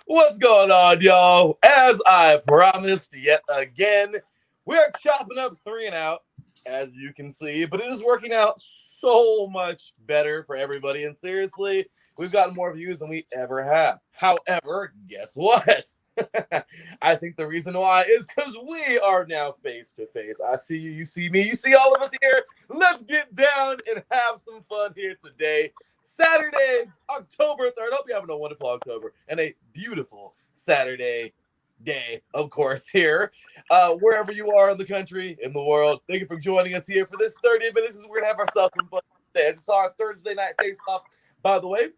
What's going on, y'all? As I promised yet again, we're chopping up 3 and out, as you can see, but it is working out so much better for everybody. And seriously, we've gotten more views than we ever have. However, guess what? I think the reason why is because we are now face to face. I see you, you see me, you see all of us here. Let's get down and have some fun here today. Saturday, October 3rd. Hope you're having a wonderful October and a beautiful Saturday day, of course, here. Wherever you are in the country, in the world, thank you for joining us here for this 30 minutes. We're going to have ourselves some fun today. I just saw our Thursday night face-off, by the way.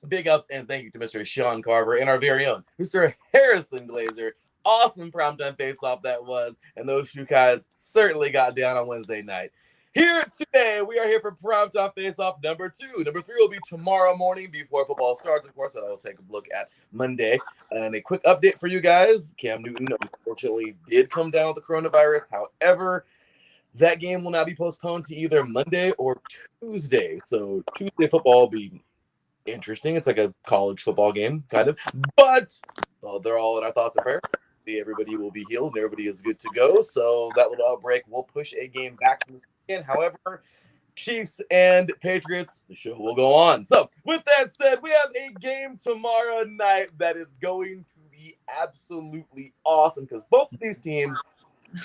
Big ups and thank you to Mr. Sean Carver and our very own Mr. Harrison Glazer. Awesome primetime face-off that was, and those two guys certainly got down on Wednesday night. Here today, we are here for primetime face-off number 2. Number 3 will be tomorrow morning before football starts. Of course, I will take a look at Monday. And a quick update for you guys. Cam Newton, unfortunately, did come down with the coronavirus. However, that game will now be postponed to either Monday or Tuesday. So Tuesday football will be interesting. It's like a college football game, kind of. But they're all in our thoughts and prayers. Everybody will be healed and everybody is good to go. So that little outbreak will push a game back from this weekend. However, Chiefs and Patriots, the show will go on. So with that said, we have a game tomorrow night that is going to be absolutely awesome because both of these teams,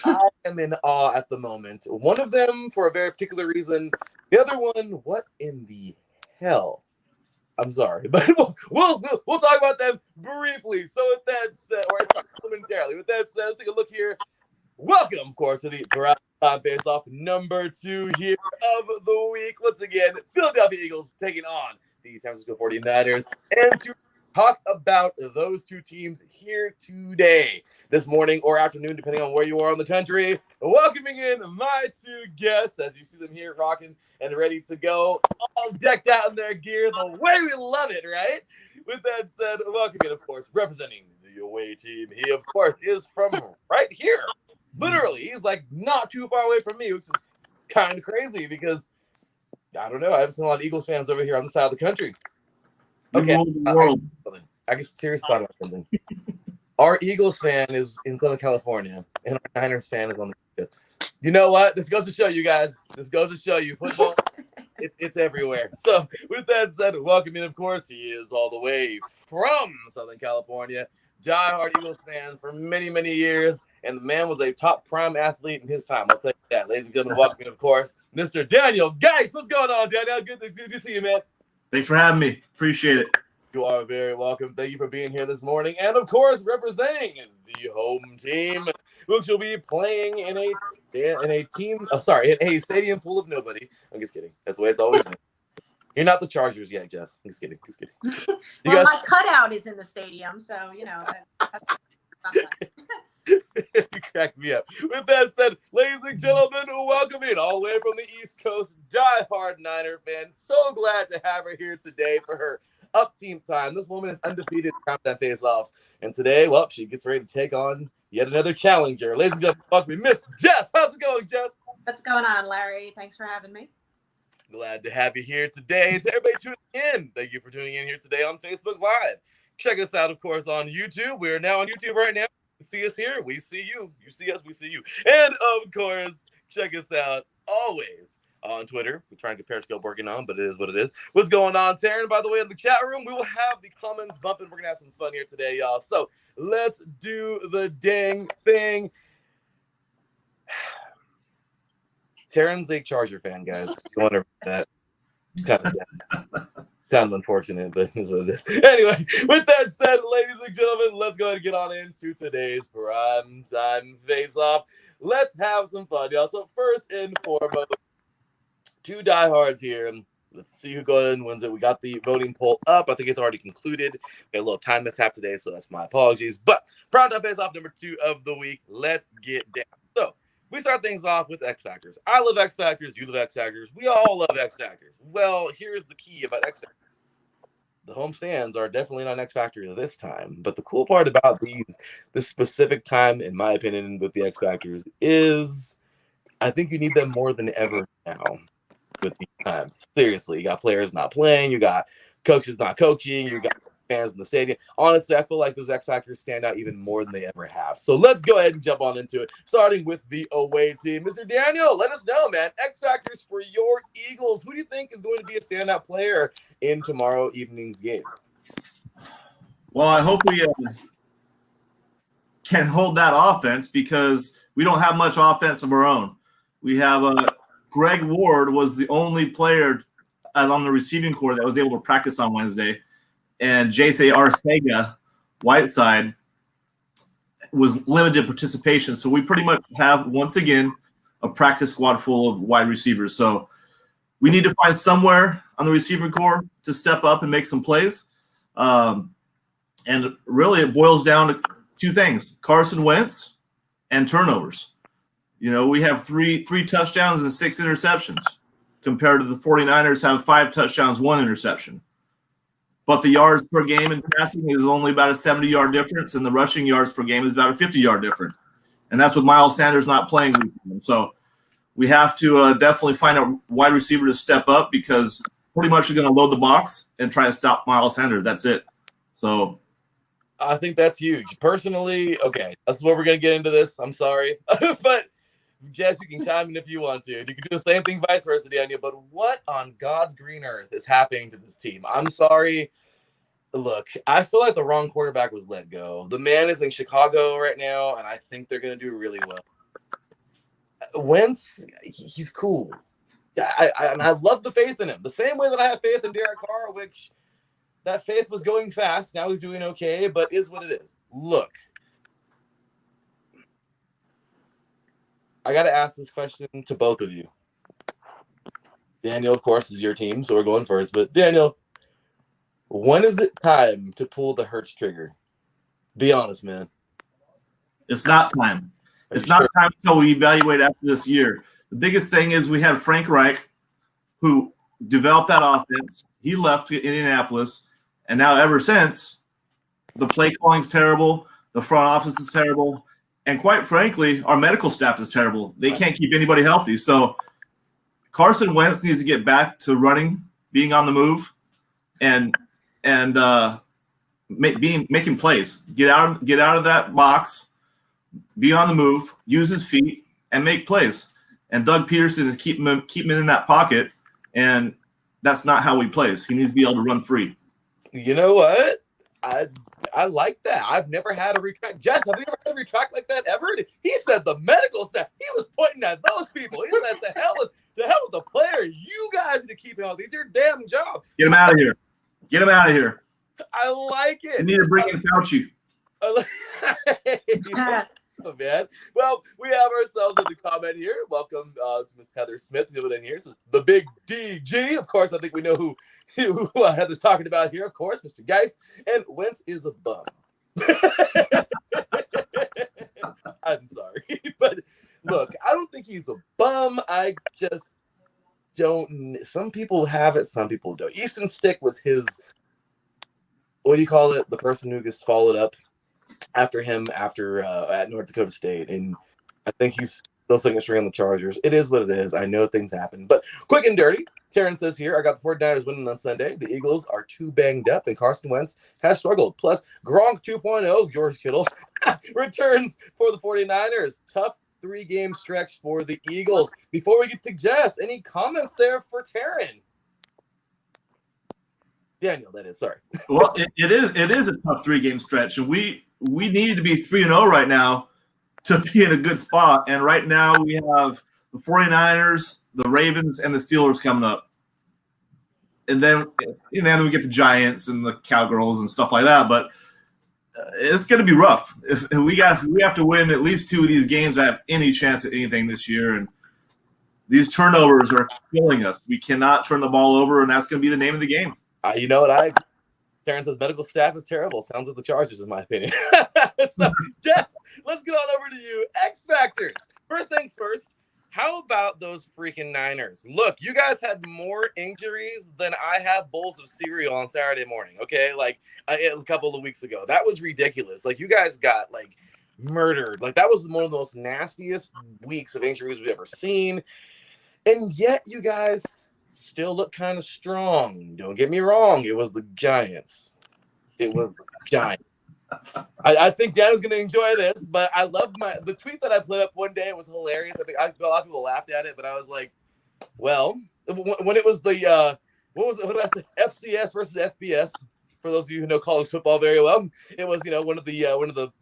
I am in awe at the moment. One of them for a very particular reason. The other one, what in the hell? I'm sorry, but we'll talk about them briefly. So with that said, or momentarily, with that said, let's take a look here. Welcome, of course, to the Primetime Face-Off number 2 here of the week. Once again, Philadelphia Eagles taking on the San Francisco 49ers. And to talk about those two teams here today, this morning or afternoon, depending on where you are in the country, welcoming in my 2 guests, as you see them here rocking and ready to go, all decked out in their gear the way we love it, right? With that said, welcome in, of course, representing the away team. He, of course, is from right here. Literally, he's like not too far away from me, which is kind of crazy because, I don't know, I haven't seen a lot of Eagles fans over here on the side of the country. Okay, I just seriously thought about something. Our Eagles fan is in Southern California, and our Niners fan is on the. You know what? This goes to show you guys. This goes to show you football. It's everywhere. So with that said, welcome in. Of course, he is all the way from Southern California, diehard Eagles fan for many, many years, and the man was a top prime athlete in his time. I'll tell you that, ladies and gentlemen. Welcome in, of course, Mr. Daniel Guise. What's going on, Daniel? Good to see you, man. Thanks for having me. Appreciate it. You are very welcome. Thank you for being here this morning. And, of course, representing the home team, which will be playing in a stadium full of nobody. I'm just kidding. That's the way it's always been. You're not the Chargers yet, Jess. I'm just kidding. Well, my cutout is in the stadium, so, you know. You crack me up. With that said, ladies and gentlemen, welcome in all the way from the East Coast, diehard Niner fan. So glad to have her here today for her up team time. This woman is undefeated in primetime face-offs, and today, well, she gets ready to take on yet another challenger. Ladies and gentlemen, welcome me, Miss Jess. How's it going, Jess? What's going on, Larry? Thanks for having me. Glad to have you here today. And to everybody tuning in, thank you for tuning in here today on Facebook Live. Check us out, of course, on YouTube. We're now on YouTube right now. You see us here, we see you. You see us, we see you. And, of course, check us out always on Twitter. We're trying to get Periscope working on, but it is what it is. What's going on, Taryn? By the way, in the chat room, we will have the comments bumping. We're going to have some fun here today, y'all. So let's do the dang thing. Taryn's a Charger fan, guys. You wonder about that. Kind of unfortunate, but it's what it is. Anyway, with that said, ladies and gentlemen, let's go ahead and get on into today's Primetime Face-Off. Let's have some fun, y'all. So first and foremost, 2 diehards here. Let's see who goes and wins it. We got the voting poll up. I think it's already concluded. We had a little time mishap today, so that's my apologies. But Primetime Face-Off number 2 of the week. Let's get down. So we start things off with X Factors. I love X Factors. You love X Factors. We all love X Factors. Well, here's the key about X Factors. The home stands are definitely not X Factor this time. But the cool part about this specific time, in my opinion, with the X Factors is I think you need them more than ever now with these times. Seriously, you got players not playing. You got coaches not coaching. You got fans in the stadium. Honestly, I feel like those X Factors stand out even more than they ever have. So let's go ahead and jump on into it, starting with the away team. Mr. Daniel, let us know, man. X Factors for your Eagles. Who do you think is going to be a standout player in tomorrow evening's game? Well, I hope we can hold that offense because we don't have much offense of our own. We have Greg Ward was the only player on the receiving core that was able to practice on Wednesday. And J.C. Arcega, Whiteside, was limited participation. So we pretty much have, once again, a practice squad full of wide receivers. So we need to find somewhere on the receiver core to step up and make some plays. And really it boils down to two things, Carson Wentz and turnovers. You know, we have three touchdowns and 6 interceptions compared to the 49ers have 5 touchdowns, 1 interception. But the yards per game in passing is only about a 70-yard difference, and the rushing yards per game is about a 50-yard difference. And that's with Miles Sanders not playing. So we have to definitely find a wide receiver to step up because pretty much you're going to load the box and try to stop Miles Sanders. That's it. So I think that's huge. Personally, okay, that's where we're going to get into this. I'm sorry. But Jess, you can chime in if you want to. You can do the same thing vice versa, Daniel. But what on God's green earth is happening to this team? I'm sorry. Look, I feel like the wrong quarterback was let go. The man is in Chicago right now, and I think they're going to do really well. Wentz, he's cool. And I love the faith in him. The same way that I have faith in Derek Carr, which that faith was going fast. Now he's doing okay, but is what it is. Look, I got to ask this question to both of you. Daniel, of course, is your team, so we're going first. But Daniel, when is it time to pull the Hurts trigger? Be honest, man. It's not time. It's not time until we evaluate after this year. The biggest thing is we had Frank Reich, who developed that offense. He left to Indianapolis, and now ever since, the play calling's terrible, the front office is terrible, and quite frankly, our medical staff is terrible. They can't keep anybody healthy. So Carson Wentz needs to get back to running, being on the move, and making plays. Get out of that box, be on the move, use his feet, and make plays. And Doug Peterson is keeping him in that pocket, and that's not how he plays. He needs to be able to run free. You know what? I like that. I've never had a retract. Jess, have you ever had a retract like that ever? He said the medical staff. He was pointing at those people. He said the hell with the player. You guys need to keep healthy. It's your damn job. Get him out of here. Get him out of here. I like it. You need to bring in Fauci. Oh, man. Well, we have ourselves in the comment here. Welcome to Miss Heather Smith doing in here. This is the big DG. Of course, I think we know who Heather's talking about here. Of course, Mr. Guise. And Wentz is a bum. I'm sorry. But look, I don't think he's a bum. I just don't. Some people have it. Some people don't. Easton Stick was his, what do you call it? The person who gets followed up after him at North Dakota State, and I think he's still second string on the Chargers. It is what it is. I know things happen, but quick and dirty. Terrence says here, I got the 49ers winning on Sunday. The Eagles are too banged up, and Carson Wentz has struggled. Plus, Gronk 2.0, George Kittle, returns for the 49ers. Tough 3-game stretch for the Eagles. Before we get to Jess, any comments there for Terran? Daniel, that is. Sorry. Well, it is a tough 3-game stretch, and we need to be 3-0 right now to be in a good spot. And right now we have the 49ers, the Ravens, and the Steelers coming up. And then we get the Giants and the Cowgirls and stuff like that. But it's going to be rough. If we have to win at least 2 of these games to have any chance at anything this year. And these turnovers are killing us. We cannot turn the ball over, and that's going to be the name of the game. You know what? Karen says medical staff is terrible. Sounds like the Chargers, in my opinion. So, Jess, let's get on over to you. X Factors. First things first, how about those freaking Niners? Look, you guys had more injuries than I have bowls of cereal on Saturday morning, okay? Like, a couple of weeks ago. That was ridiculous. Like, you guys got, like, murdered. Like, that was one of the most nastiest weeks of injuries we've ever seen. And yet, you guys still look kind of strong. Don't get me wrong. It was the Giants. It was giant. I think Dan is going to enjoy this, but I love the tweet that I put up one day. It was hilarious. I think a lot of people laughed at it, but I was like, well, when it was the what did I say? FCS versus FBS. For those of you who know college football very well, it was one of the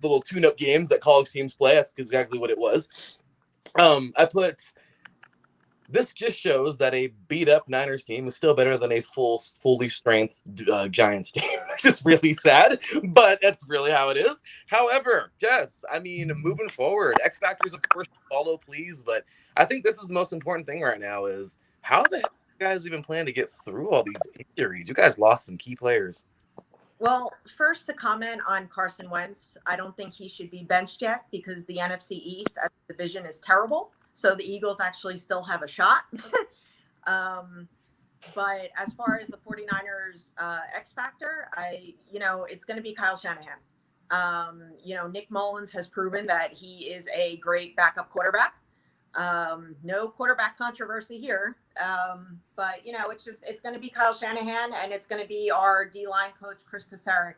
little tune-up games that college teams play. That's exactly what it was. I put, this just shows that a beat-up Niners team is still better than a fully strength Giants team. It's just really sad, but that's really how it is. However, Jess, I mean, moving forward, X Factors, of course, follow, please. But I think this is the most important thing right now is how the hell do you guys even plan to get through all these injuries? You guys lost some key players. Well, first to comment on Carson Wentz, I don't think he should be benched yet because the NFC East as a division is terrible. So the Eagles actually still have a shot. But as far as the 49ers X factor, it's going to be Kyle Shanahan. Nick Mullins has proven that he is a great backup quarterback. No quarterback controversy here. But it's going to be Kyle Shanahan, and it's going to be our D-line coach, Chris Kasarik,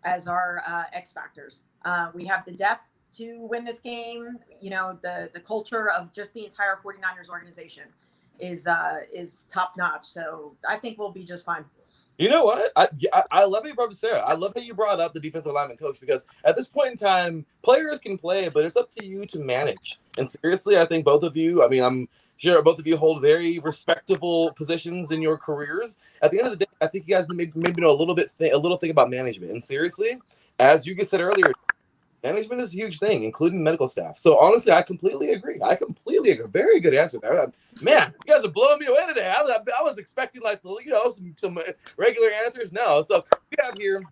as our X factors. We have the depth to win this game. The culture of just the entire 49ers organization is top notch. So I think we'll be just fine. You know what? I love how you brought up Sarah. I love how you brought up the defensive lineman coach, because at this point in time, players can play, but it's up to you to manage. And seriously, I think both of you, I'm sure both of you hold very respectable positions in your careers. At the end of the day, I think you guys maybe know a little thing about management. And seriously, as you guys said earlier, management is a huge thing, including medical staff. So honestly, I completely agree. Very good answer there. Man, you guys are blowing me away today. I was expecting some regular answers. No. So we have here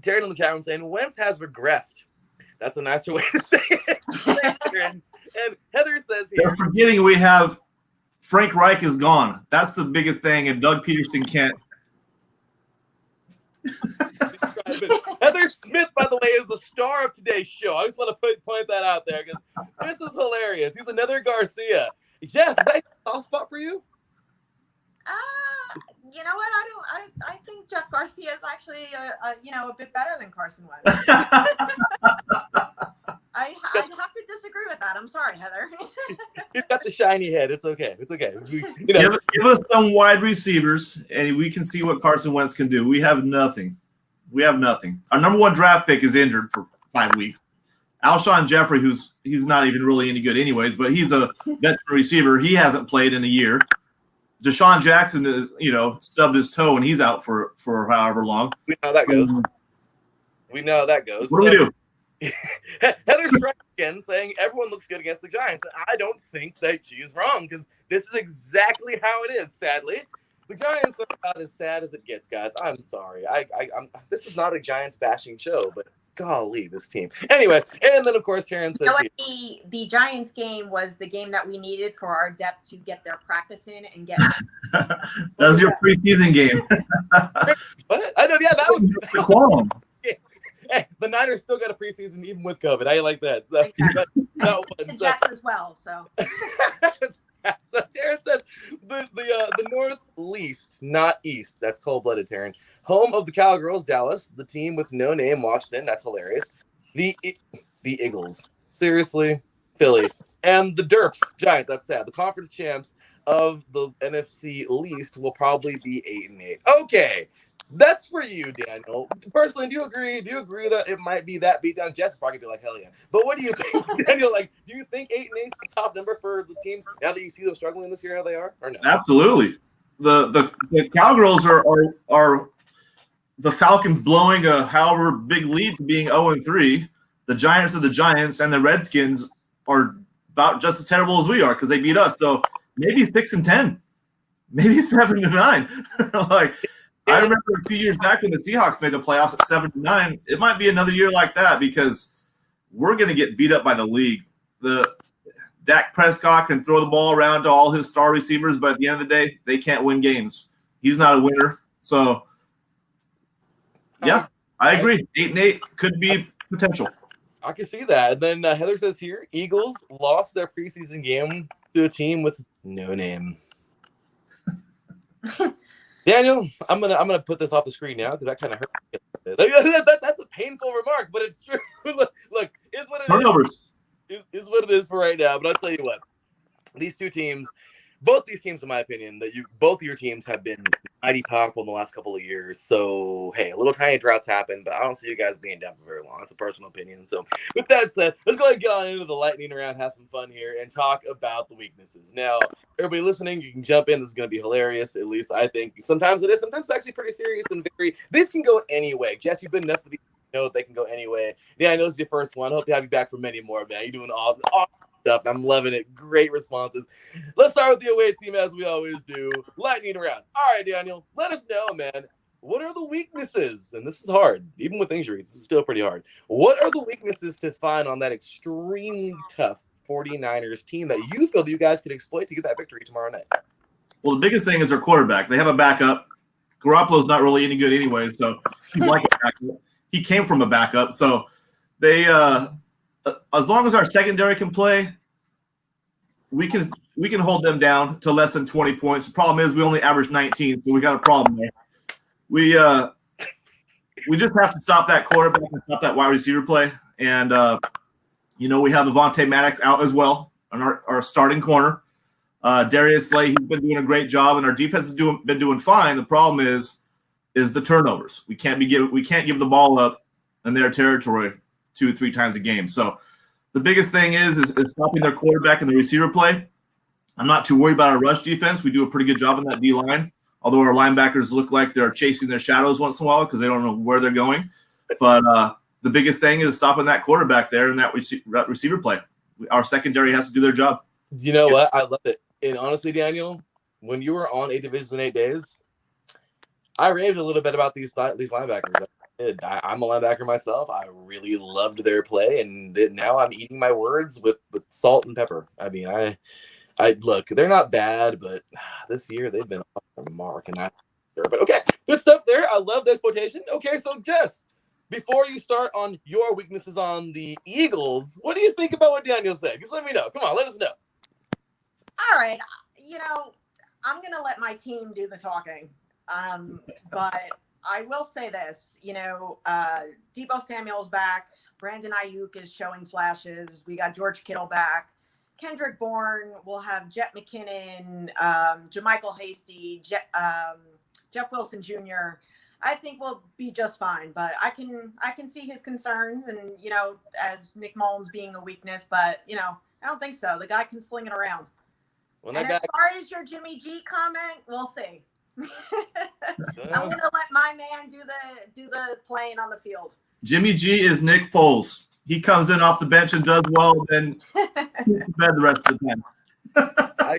Taryn in the chat room saying Wentz has regressed. That's a nicer way to say it. And Heather says here, they're forgetting we have Frank Reich is gone. That's the biggest thing, and Doug Peterson can't. Heather Smith, by the way, is the star of today's show. I just want to point that out there because this is hilarious. He's another Garcia. Jess, is that a soft spot for you? You know what? I think Jeff Garcia is actually a bit better than Carson Wentz. I'd have to disagree with that. I'm sorry, Heather. He's got the shiny head. It's okay. Give us some wide receivers, and we can see what Carson Wentz can do. We have nothing. Our number one draft pick is injured for 5 weeks. Alshon Jeffrey, he's not even really any good anyways, but he's a veteran receiver. He hasn't played in a year. Deshaun Jackson is, stubbed his toe, and he's out for however long. We know how that goes. What do we do? Heather's right again, saying everyone looks good against the Giants. I don't think that she is wrong, because this is exactly how it is, sadly. The Giants are about as sad as it gets, guys. I'm sorry. This is not a Giants bashing show, but golly, this team. Anyway, and then of course Taryn says the Giants game was the game that we needed for our depth to get their practice in and get. That was your preseason game. What? I know. Yeah, that was the qualm. Hey, the Niners still got a preseason even with COVID. I like that. So exactly. The Jets as well. So. So Taryn says the Northeast, not East. That's cold-blooded, Taryn. Home of the Cowgirls, Dallas. The team with no name, Washington. That's hilarious. The Eagles. Seriously, Philly. And the Derps, Giants. That's sad. The conference champs of the NFC least will probably be 8-8. Okay. That's for you, Daniel. Personally, do you agree? Do you agree that it might be that beatdown? Jess is probably gonna be like, hell yeah. But what do you think, Daniel? Do you think 8-8 is the top number for the teams now that you see them struggling this year? How they are, or no? Absolutely. The Cowgirls are the Falcons blowing a however big lead to being 0-3. The Giants are the Giants, and the Redskins are about just as terrible as we are because they beat us. So maybe 6-10, maybe 7-9. I remember a few years back when the Seahawks made the playoffs at 7-9. It might be another year like that because we're going to get beat up by the league. The Dak Prescott can throw the ball around to all his star receivers, but at the end of the day, they can't win games. He's not a winner. So, yeah, I agree. 8-8 could be potential. I can see that. And then Heather says here, Eagles lost their preseason game to a team with no name. Daniel, I'm gonna put this off the screen now because that kind of hurt me a little bit. That's a painful remark, but it's true. look, is what it Turnovers. is what it is for right now. But I'll tell you what, these two teams, both these teams, in my opinion, both of your teams have been mighty powerful in the last couple of years. So hey, a little tiny droughts happen, but I don't see you guys being down for very long. That's a personal opinion. So with that said, let's go ahead and get on into the lightning round, have some fun here, and talk about the weaknesses. Now, everybody listening, you can jump in. This is going to be hilarious. At least I think sometimes it is. Sometimes it's actually pretty serious and very. These can go anyway. Jess, you've been enough of these. You know they can go anyway. Yeah, I know it's your first one. Hope to have you back for many more, man. You're doing all stuff. I'm loving it. Great responses. Let's start with the away team as we always do. Lightning round. All right, Daniel, let us know, man. What are the weaknesses? And this is hard. Even with injuries, this is still pretty hard. What are the weaknesses to find on that extremely tough 49ers team that you feel that you guys could exploit to get that victory tomorrow night? Well, the biggest thing is their quarterback. They have a backup. Garoppolo's not really any good anyway, so he's like a backup. He came from a backup, so they as long as our secondary can play, we can hold them down to less than 20 points. The problem is we only average 19, so we got a problem there. We just have to stop that quarterback and stop that wide receiver play. And we have Avonte Maddox out as well on our starting corner. Darius Slay, he's been doing a great job, and our defense has been doing fine. The problem is the turnovers. We can't give the ball up in their territory 2-3 times a game. So the biggest thing is stopping their quarterback and the receiver play. I'm not too worried about our rush defense. We do a pretty good job on that D-line, although our linebackers look like they're chasing their shadows once in a while because they don't know where they're going. But the biggest thing is stopping that quarterback there and that receiver play. Our secondary has to do their job. You know what? I love it. And honestly, Daniel, when you were on 8 Divisions in 8 days, I raved a little bit about these linebackers. I'm a linebacker myself. I really loved their play, and now I'm eating my words with salt and pepper. I mean, I look, they're not bad, but this year they've been off their mark, and not sure. But okay, good stuff there. I love the exploitation. Okay, so Jess, before you start on your weaknesses on the Eagles, what do you think about what Daniel said? Just let me know. Come on, let us know. All right, I'm gonna let my team do the talking, but I will say this, Deebo Samuel's back. Brandon Ayuk is showing flashes. We got George Kittle back. Kendrick Bourne. We'll have Jet McKinnon, Jermichael Hasty, Jeff Wilson Jr. I think we'll be just fine, but I can see his concerns and, as Nick Mullins being a weakness, but, I don't think so. The guy can sling it around. And as far as your Jimmy G comment, we'll see. I'm gonna let my man do the playing on the field. Jimmy G is Nick Foles. He comes in off the bench and does well, then he's to bed the rest of the time. I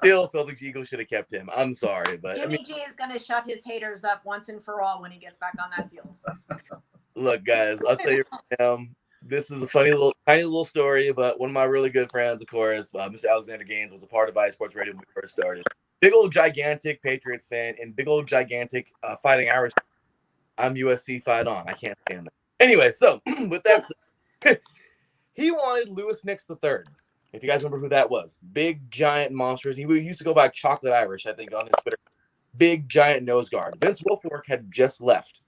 still feel the Eagles should have kept him. I'm sorry, but Jimmy G is gonna shut his haters up once and for all when he gets back on that field. Look, guys, I'll tell you right now, this is a tiny little story, but one of my really good friends, of course, Mr. Alexander Gaines, was a part of Vice Sports Radio when we first started. Big old gigantic Patriots fan and big old gigantic Fighting Irish. I'm USC fight on. I can't stand that. Anyway, so with that said, he wanted Louis Nix III. If you guys remember who that was, big giant monsters. He used to go by Chocolate Irish, I think, on his Twitter. Big giant nose guard. Vince Wilfork had just left.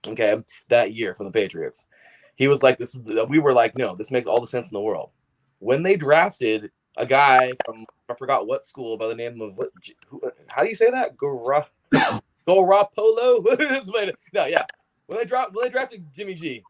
Okay, that year from the Patriots. He was like, we were like, no, this makes all the sense in the world. When they drafted a guy from, I forgot what school, by the name of, how do you say that? Garoppolo? No, yeah. When they drafted Jimmy G,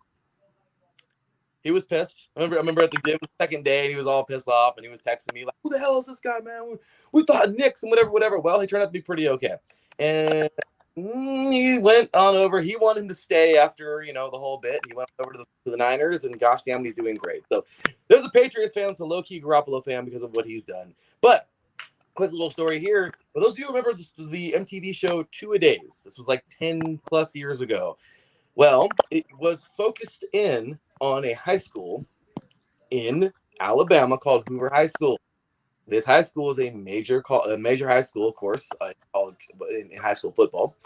he was pissed. I remember it was the second day, and he was all pissed off, and he was texting me like, who the hell is this guy, man? We thought Knicks and whatever. Well, he turned out to be pretty okay. And he went on over. He wanted him to stay after, the whole bit. He went over to the Niners, and gosh damn, he's doing great. So there's a Patriots fan, it's a low-key Garoppolo fan because of what he's done. But quick little story here. For those of you who remember the MTV show 2-A-Days, this was like 10 plus years ago. Well, it was focused in on a high school in Alabama called Hoover High School. This high school is a major high school, of course, in high school football.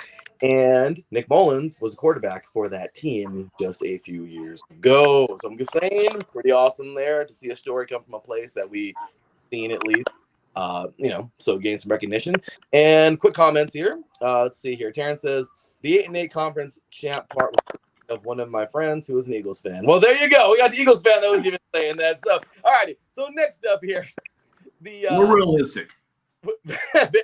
And Nick Mullins was a quarterback for that team just a few years ago. So I'm just saying, pretty awesome there to see a story come from a place that we've seen at least. So gain some recognition. And quick comments here. Let's see here. Terrence says the 8-8 conference champ part was of one of my friends who was an Eagles fan. Well, there you go. We got the Eagles fan that was even saying that. So, all righty. So next up here, we're realistic.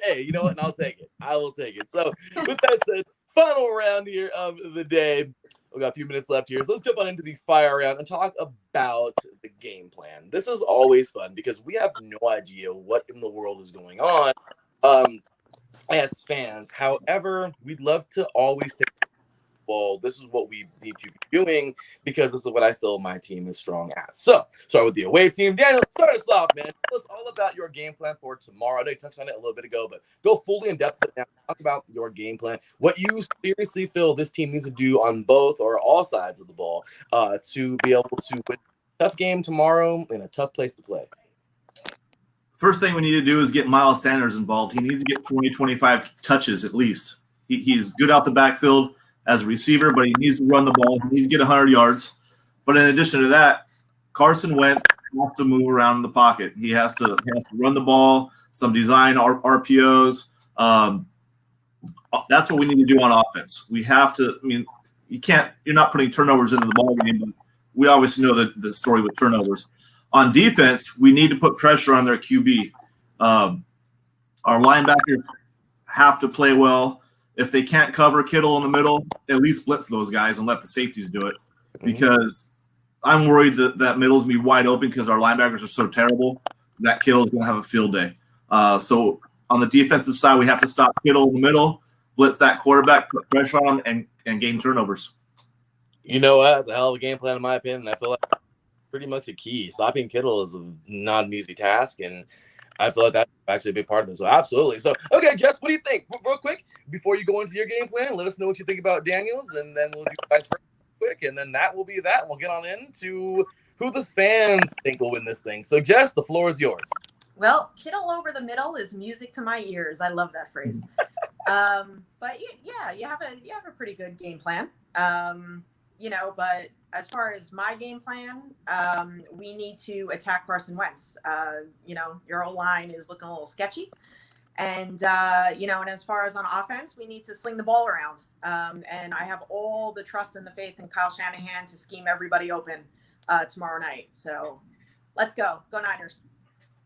Hey, you know what? And I'll take it. I will take it. So, with that said, final round here of the day. We've got a few minutes left here. So let's jump on into the fire round and talk about the game plan. This is always fun because we have no idea what in the world is going on as fans. However, we'd love to always take, well, this is what we need to be doing because this is what I feel my team is strong at. So, start with the away team. Daniel, start us off, man. Tell us all about your game plan for tomorrow. I know you touched on it a little bit ago, but go fully in depth now. Talk about your game plan, what you seriously feel this team needs to do on both or all sides of the ball to be able to win a tough game tomorrow in a tough place to play. First thing we need to do is get Miles Sanders involved. He needs to get 20, 25 touches at least. He's good out the backfield as a receiver, but he needs to run the ball. He needs to get 100 yards. But in addition to that, Carson Wentz has to move around in the pocket. He has to run the ball, some design RPOs. That's what we need to do on offense. We have to. I mean, you're not putting turnovers into the ball game, but we obviously know the story with turnovers. On defense, we need to put pressure on their QB. Our linebackers have to play well. If they can't cover Kittle in the middle, at least blitz those guys and let the safeties do it. Because I'm worried that middle's going to be wide open because our linebackers are so terrible that Kittle's going to have a field day. So on the defensive side, we have to stop Kittle in the middle, blitz that quarterback, put pressure on him, and gain turnovers. You know what? It's a hell of a game plan in my opinion. I feel like pretty much a key. Stopping Kittle is not an easy task, and I feel like that's actually a big part of it. So absolutely. So, okay, Jess, what do you think? Real quick, before you go into your game plan, let us know what you think about Daniels, and then we'll do guys first quick, and then that will be that. And we'll get on into who the fans think will win this thing. So, Jess, the floor is yours. Well, Kittle over the middle is music to my ears. I love that phrase. But yeah, you have a pretty good game plan. But as far as my game plan, we need to attack Carson Wentz. Your O-line is looking a little sketchy. And as far as on offense, we need to sling the ball around. And I have all the trust and the faith in Kyle Shanahan to scheme everybody open tomorrow night. So let's go. Go Niners.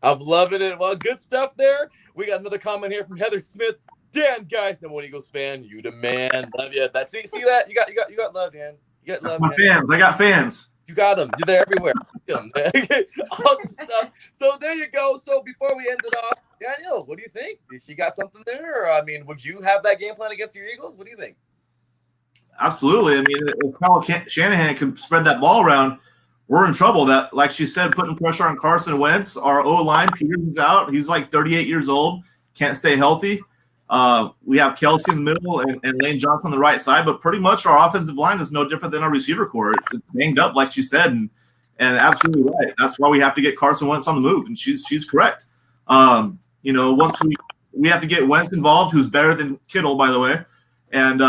I'm loving it. Well, good stuff there. We got another comment here from Heather Smith. Dan, guys, number one Eagles fan. You the man. Love you. See that? You got love, Dan. That's love, my man. Fans. I got fans. You got them. They're everywhere. Awesome stuff. So there you go. So before we end it off, Daniel, what do you think? Did she got something there? Or, would you have that game plan against your Eagles? What do you think? Absolutely. If Kyle Shanahan can spread that ball around, we're in trouble. That, like she said, putting pressure on Carson Wentz. Our O-line, Peters is out. He's like 38 years old. Can't stay healthy. We have Kelsey in the middle and Lane Johnson on the right side, but pretty much our offensive line is no different than our receiver core. It's banged up, like she said, and absolutely right. That's why we have to get Carson Wentz on the move, and she's correct. Once we have to get Wentz involved, who's better than Kittle, by the way, and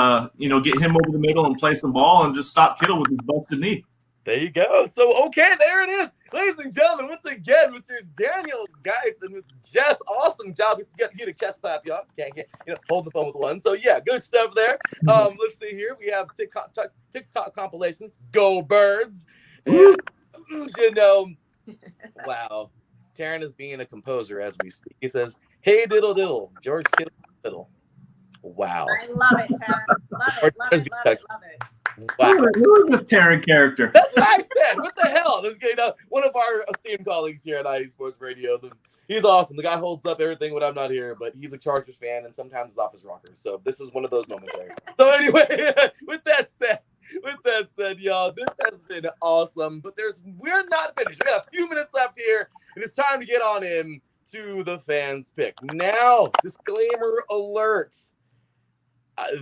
get him over the middle and play some ball and just stop Kittle with his busted knee. There you go. So, okay, there it is. Ladies and gentlemen, once again, Mr. Daniel Guise and Ms. Jess, awesome job. We get a chest clap, y'all. Can't hold the phone with one. So, yeah, good stuff there. Let's see here. We have TikTok compilations. Go Birds. And, wow. Taryn is being a composer as we speak. He says, hey, diddle, diddle. George Kittle, diddle. Wow. I love it, Taryn. Love it. Wow. Who is this Taryn character? That's what I said. What the hell? One of our esteemed colleagues here at IE Sports Radio. He's awesome. The guy holds up everything when I'm not here, but he's a Chargers fan and sometimes is off his rocker. So this is one of those moments there. So anyway, with that said, y'all, this has been awesome. But we're not finished. We got a few minutes left here, and it's time to get on in to the fans pick. Now, disclaimer alert.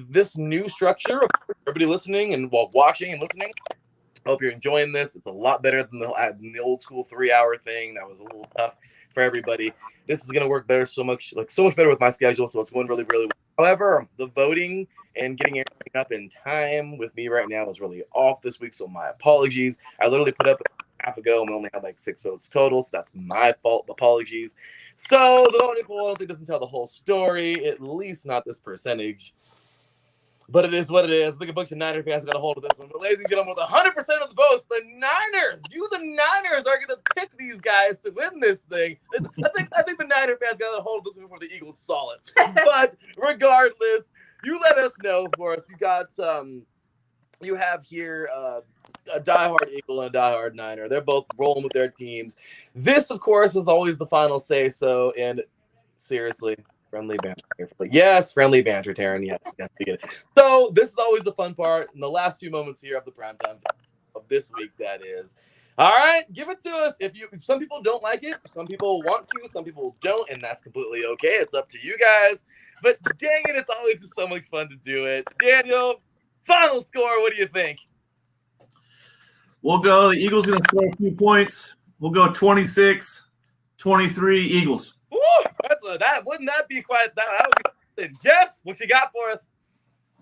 This new structure, everybody listening and while watching and listening, I hope you're enjoying this. It's a lot better than the old school 3-hour thing that was a little tough for everybody. This is going to work better, so much better with my schedule, so it's going really, really well. However, the voting and getting everything up in time with me right now is really off this week, so my apologies. I literally put up an half ago, and we only had like 6 votes total, so that's my fault. Apologies. So the voting poll, I don't think, doesn't tell the whole story, at least not this percentage. But it is what it is. I think a bunch of Niner fans got a hold of this one. But ladies and gentlemen, with 100% of the votes, the Niners, the Niners are going to pick these guys to win this thing. I think the Niner fans got a hold of this one before the Eagles saw it. But regardless, you let us know. Of course, you have here a diehard Eagle and a diehard Niner. They're both rolling with their teams. This, of course, is always the final say. So, and seriously. Friendly banter. Yes, friendly banter, Taryn. Yes, we get it. So this is always the fun part in the last few moments here of the primetime of this week. That is. All right, give it to us. If some people don't like it, some people want to, some people don't, and that's completely okay. It's up to you guys. But dang it, it's always just so much fun to do it. Daniel, final score. What do you think? We'll go. The Eagles going to score a few points. We'll go 26-23 Eagles. Woo, that wouldn't that be quite that? That would be something. Jess, what you got for us?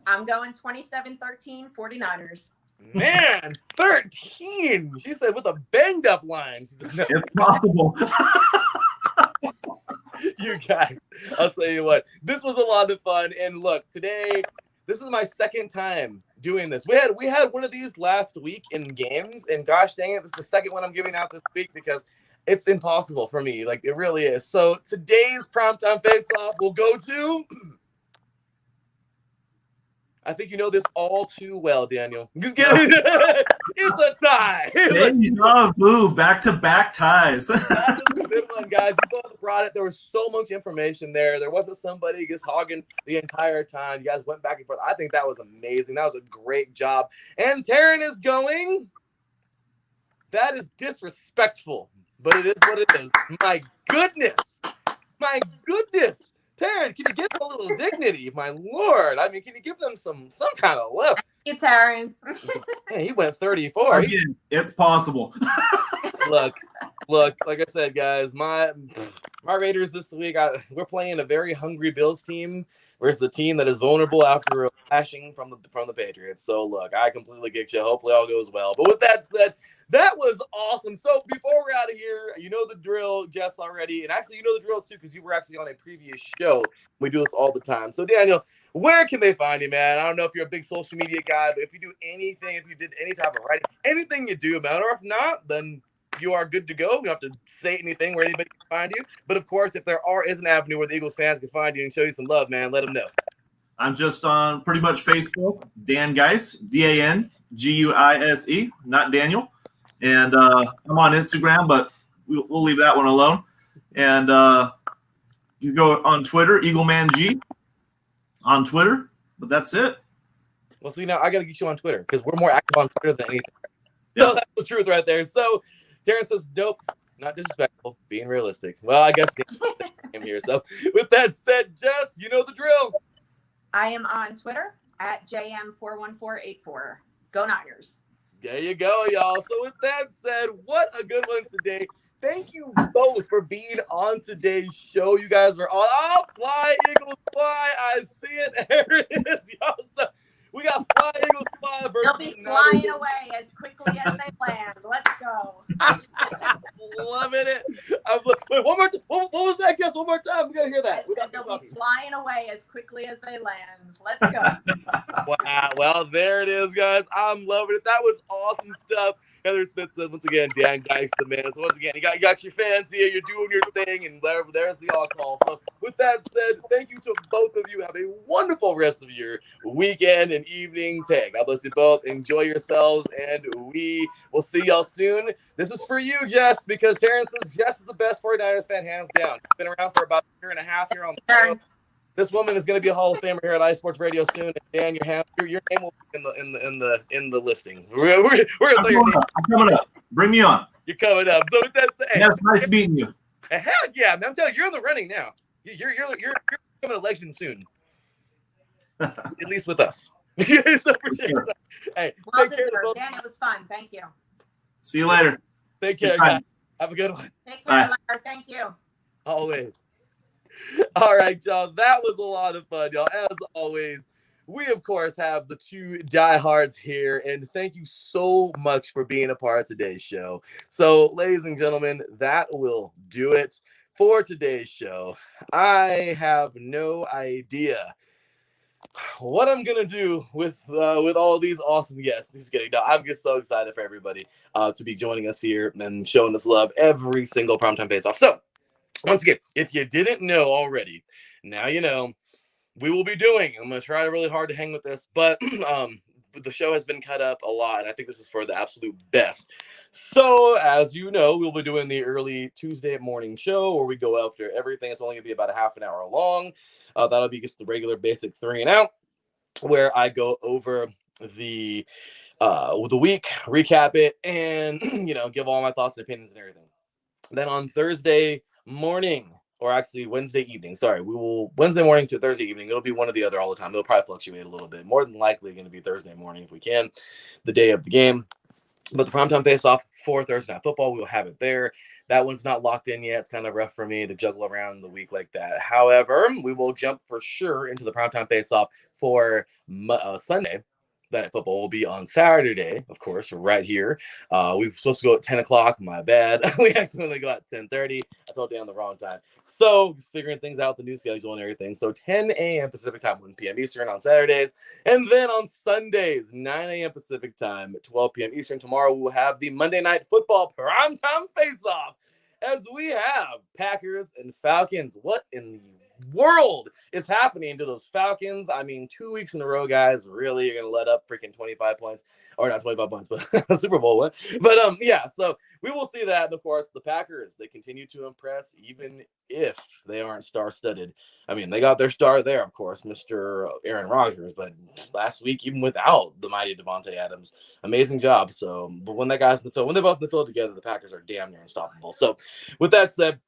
I'm going 27-13 49ers. Man, 13. She said with a banged up line. She said, no. It's possible. You guys, I'll tell you what. This was a lot of fun. And look, today, this is my second time doing this. We had one of these last week in games, and gosh dang it, this is the second one I'm giving out this week because it's impossible for me. Like, it really is. So today's Primetime Faceoff will go to... I think you know this all too well, Daniel. Just kidding. It's a tie. Boo, back-to-back ties. That is a good one, guys. You both brought it. There was so much information there. There wasn't somebody just hogging the entire time. You guys went back and forth. I think that was amazing. That was a great job. And Taryn is going... That is disrespectful, but it is what it is. My goodness. My goodness. Taryn, can you give them a little dignity, my lord? I mean, can you give them some kind of lip? Thank you, Taryn. Man, he went 34. Again, it's possible. Look, like I said, guys, my Raiders this week, we're playing a very hungry Bills team versus a team that is vulnerable after a flashing from the Patriots. So, look, I completely get you. Hopefully all goes well. But with that said, that was awesome. So before we're out of here, you know the drill, Jess, already. And actually, you know the drill, too, because you were actually on a previous show. We do this all the time. So, Daniel, where can they find you, man? I don't know if you're a big social media guy, but if you do anything, if you did any type of writing, anything you do, man, or if not, then you are good to go. You don't have to say anything where anybody can find you. But, of course, if there is an avenue where the Eagles fans can find you and show you some love, man, let them know. I'm just on pretty much Facebook, Dan Guise, DanGuise, not Daniel. And I'm on Instagram, but we'll leave that one alone. And you go on Twitter, EaglemanG on Twitter, but that's it. Well, see, now I got to get you on Twitter because we're more active on Twitter than anything. Yeah. So that's the truth right there. So Terrence says, dope, not disrespectful, being realistic. Well, I guess I'm here. So with that said, Jess, you know the drill. I am on Twitter at JM41484. Go Niners. There you go, y'all. So with that said, what a good one today. Thank you both for being on today's show. You guys are all, fly, Eagles, fly. I see it. There it is, y'all. So we got fly, Eagles, fly versus They'll be flying away as quickly as they land. Let's go. Loving it. Wait, one more time. What was that, Jess? One more time. We got to hear that. They'll be flying away as quickly as they land. Let's go. Wow. Well, there it is, guys. I'm loving it. That was awesome stuff. Heather Smith says, once again, Dan Guise, the man. So once again, you got your fans here. You're doing your thing, and there's the all call. So with that said, thank you to both of you. Have a wonderful rest of your weekend and evenings. Hey, God bless you both. Enjoy yourselves, and we will see y'all soon. This is for you, Jess, because Terrence says Jess is the best 49ers fan, hands down. Been around for about a year and a half here on the show. This woman is going to be a Hall of Famer here at iSports Radio soon. And Dan, your name will be in the listing. We're going to throw your name. I'm coming up. Bring me on. You're coming up. So with that said, yes, nice meeting you. Heck yeah, man! I'm telling you, you're in the running now. You're becoming a legend soon. At least with us. So sure. Hey, well deserved, Dan. It was fun. Thank you. See you later. Take care, guys. Have a good one. Take care, Larry. Thank you. Always. All right, y'all. That was a lot of fun, y'all. As always, we, of course, have the two diehards here, and thank you so much for being a part of today's show. So, ladies and gentlemen, that will do it for today's show. I have no idea what I'm gonna do with all these awesome guests. Just kidding. No, I'm just so excited for everybody to be joining us here and showing us love every single Primetime Face-Off. So, once again, if you didn't know already, now you know. We will be doing. I'm going to try really hard to hang with this, but the show has been cut up a lot, and I think this is for the absolute best. So, as you know, we'll be doing the early Tuesday morning show where we go after everything. It's only going to be about a half an hour long. That'll be just the regular basic 3 and out, where I go over the week, recap it, and give all my thoughts and opinions and everything. Then on Thursday morning, or actually Wednesday evening, sorry, we will Wednesday morning to Thursday evening. It'll be one or the other all the time. It'll probably fluctuate a little bit. More than likely going to be Thursday morning if we can, the day of the game. But the Primetime Face-Off for Thursday Night Football, we will have it there. That one's not locked in yet. It's kind of rough for me to juggle around the week like that. However, we will jump for sure into the Primetime Face-Off for Sunday. That football will be on Saturday, of course, right here. We were supposed to go at 10 o'clock. My bad. We accidentally go at 10:30. I told you on the wrong time. So just figuring things out, the new schedule and everything. So 10 a.m. Pacific time, 1 p.m. Eastern on Saturdays. And then on Sundays, 9 a.m. Pacific time, 12 p.m. Eastern. Tomorrow we will have the Monday Night Football Primetime Face-Off as we have Packers and Falcons. What in the world is happening to those Falcons? I mean, 2 weeks in a row, guys. Really, you're gonna let up freaking 25 points, or not 25 points, but Super Bowl win. But yeah, so we will see that. And of course, the Packers, they continue to impress, even if they aren't star-studded. I mean, they got their star there, of course, Mr. Aaron Rodgers, but last week, even without the mighty Devontae Adams, amazing job. So, but when that guy's in the field, when they're both in the field together, the Packers are damn near unstoppable. So, with that said,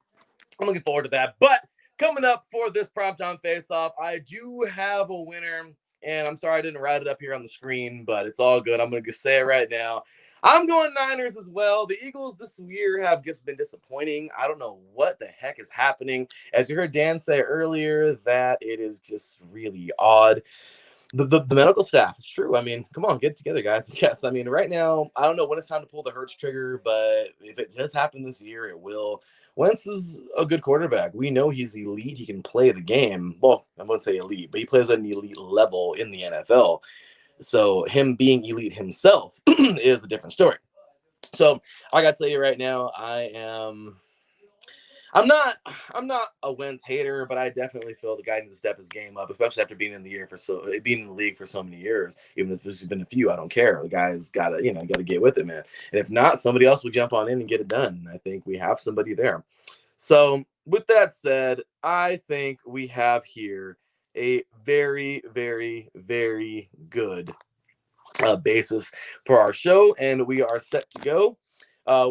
I'm looking forward to that. But coming up for this Primetime Face-Off, I do have a winner, and I'm sorry I didn't write it up here on the screen, but it's all good. I'm going to say it right now. I'm going Niners as well. The Eagles this year have just been disappointing. I don't know what the heck is happening. As you heard Dan say earlier, that it is just really odd. The medical staff, it's true. I mean, come on, get it together, guys. Yes, I mean, right now, I don't know when it's time to pull the Hurts trigger, but if it does happen this year, it will. Wentz is a good quarterback. We know he's elite. He can play the game. Well, I wouldn't say elite, but he plays at an elite level in the NFL. So him being elite himself is a different story. So I got to tell you right now, I'm not a Wentz hater, but I definitely feel the guy needs to step his game up, especially after being in the league for so many years. Even if there's been a few, I don't care. The guy's gotta get with it, man. And if not, somebody else will jump on in and get it done. I think we have somebody there. So with that said, I think we have here a very, very, very good basis for our show, and we are set to go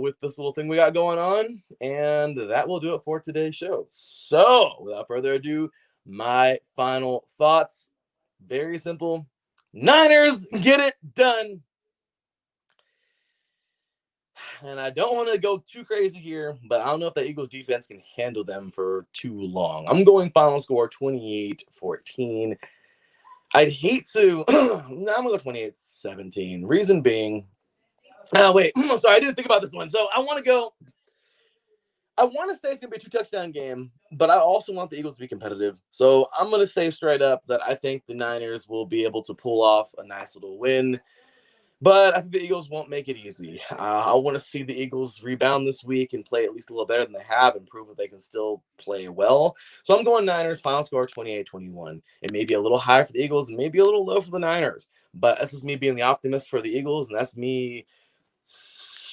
with this little thing we got going on, and that will do it for today's show. So without further ado, my final thoughts, very simple: Niners get it done. And I don't want to go too crazy here, but I don't know if the Eagles defense can handle them for too long. I'm going final score 28-14. I'd hate to I'm gonna go 28-17. Reason being, wait, I'm sorry, I didn't think about this one. So I want to say it's going to be a 2-touchdown game, but I also want the Eagles to be competitive. So I'm going to say straight up that I think the Niners will be able to pull off a nice little win, but I think the Eagles won't make it easy. I want to see the Eagles rebound this week and play at least a little better than they have and prove that they can still play well. So I'm going Niners, final score 28-21. It may be a little high for the Eagles and maybe a little low for the Niners, but that's just me being the optimist for the Eagles, and that's me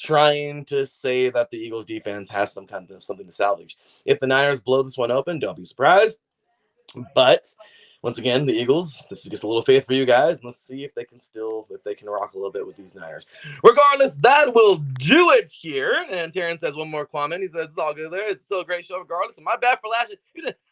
trying to say that the Eagles defense has something to salvage. If the Niners blow this one open, don't be surprised. But once again, the Eagles, this is just a little faith for you guys. Let's see if they can rock a little bit with these Niners. Regardless, that will do it here. And Terrence says one more comment. He says, it's all good there. It's still a great show regardless. And my bad for lashing.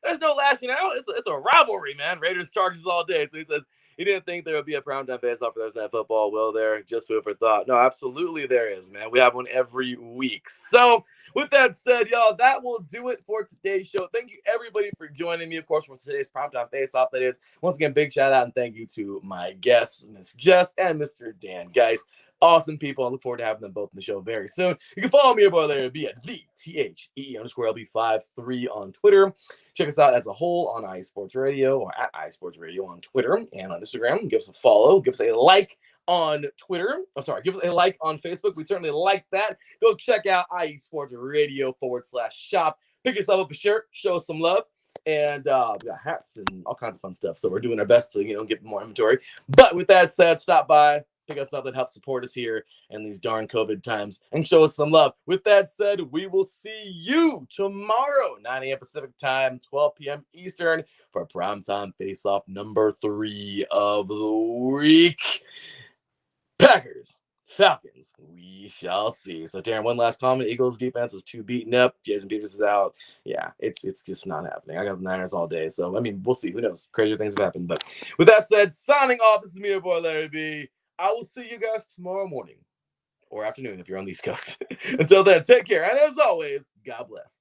There's no lashing out. It's a rivalry, man. Raiders, Chargers all day. So he says, You didn't think there would be a primetime face-off for Thursday Night Football, will there? Just food for thought. No, absolutely there is, man. We have one every week. So, with that said, y'all, that will do it for today's show. Thank you, everybody, for joining me, of course, for today's primetime face-off. That is, once again, big shout-out and thank you to my guests, Miss Jess and Mr. Dan Guise. Awesome people. I look forward to having them both in the show very soon. You can follow me, your boy, there, be at THE_LB53 on Twitter. Check us out as a whole on iSports Radio or at iSports Radio on Twitter and on Instagram. Give us a follow. Give us a like on Twitter. I'm sorry. Give us a like on Facebook. We certainly like that. Go check out iSports Radio /shop. Pick yourself up a shirt. Show us some love. And we got hats and all kinds of fun stuff. So we're doing our best to, get more inventory. But with that said, stop by. Pick up something, help support us here in these darn COVID times, and show us some love. With that said, we will see you tomorrow, 9 a.m. Pacific time, 12 p.m. Eastern, for Primetime Face-Off number 3 of the week. Packers, Falcons, we shall see. So, Darren, one last comment. Eagles defense is too beaten up. Jason Peters is out. Yeah, it's just not happening. I got the Niners all day. So, we'll see. Who knows? Crazier things have happened. But with that said, signing off, this is me, your boy, Larry B. I will see you guys tomorrow morning or afternoon if you're on the East Coast. Until then, take care. And as always, God bless.